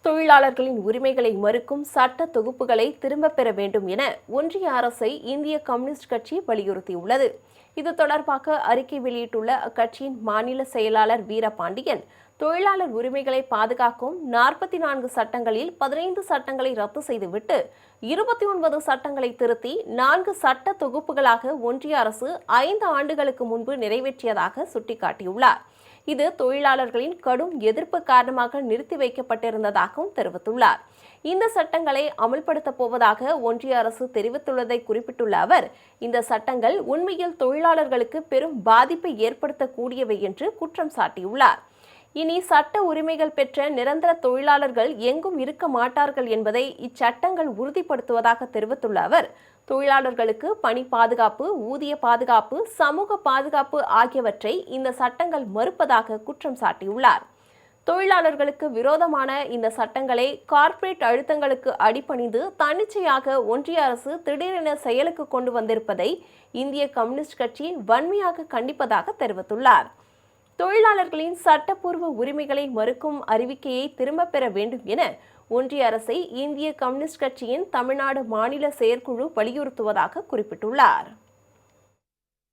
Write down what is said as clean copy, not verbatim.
தொழிலாளர்களின் உரிமைகளை மறுக்கும் சட்ட தொகுப்புகளை திரும்பப் பெற வேண்டும் என ஒன்றிய அரசை இந்திய கம்யூனிஸ்ட் கட்சி வலியுறுத்தியுள்ளது. இது தொடர்பாக அறிக்கை வெளியிட்டுள்ள அக்கட்சியின் மாநில செயலாளர் வீரபாண்டியன், தொழிலாளர் உரிமைகளை பாதுகாக்கும் 44 சட்டங்களில் 15 சட்டங்களை ரத்து செய்துவிட்டு 29 சட்டங்களை திருத்தி 4 சட்ட தொகுப்புகளாக ஒன்றிய அரசு 5 ஆண்டுகளுக்கு முன்பு நிறைவேற்றியதாக சுட்டிக்காட்டியுள்ளார். இது தொழிலாளர்களின் கடும் எதிர்ப்பு காரணமாக நிறுத்தி வைக்கப்பட்டிருந்ததாகவும் தெரிவித்துள்ளார். இந்த சட்டங்களை அமல்படுத்தப் போவதாக ஒன்றிய அரசு தெரிவித்துள்ளதை குறிப்பிட்டுள்ள அவர், இந்த சட்டங்கள் உண்மையில் தொழிலாளர்களுக்கு பெரும் பாதிப்பை ஏற்படுத்தக்கூடியவை என்று குற்றம் சாட்டியுள்ளார். இனி சட்ட உரிமைகள் பெற்ற நிரந்தர தொழிலாளர்கள் எங்கும் இருக்க மாட்டார்கள் என்பதை இச்சட்டங்கள் உறுதிப்படுத்துவதாக தெரிவித்துள்ள அவர், தொழிலாளர்களுக்கு பணி பாதுகாப்பு, ஊதிய பாதுகாப்பு, சமூக பாதுகாப்பு ஆகியவற்றை இந்த சட்டங்கள் மறுப்பதாக குற்றம் சாட்டியுள்ளார். தொழிலாளர்களுக்கு விரோதமான இந்த சட்டங்களை கார்ப்பரேட் அழுத்தங்களுக்கு அடிபணிந்து தன்னிச்சையாக ஒன்றிய அரசு திடீரென செயலுக்கு கொண்டு வந்திருப்பதை இந்திய கம்யூனிஸ்ட் கட்சி வன்மையாக கண்டிப்பதாக தெரிவித்துள்ளார். தொழிலாளர்களின் சட்டப்பூர்வ உரிமைகளை மறுக்கும் அறிவிக்கையை திரும்பப் பெற வேண்டும் என ஒன்றிய அரசை இந்திய கம்யூனிஸ்ட் கட்சியின் தமிழ்நாடு மாநில செயற்குழு வலியுறுத்துவதாக குறிப்பிட்டுள்ளார்.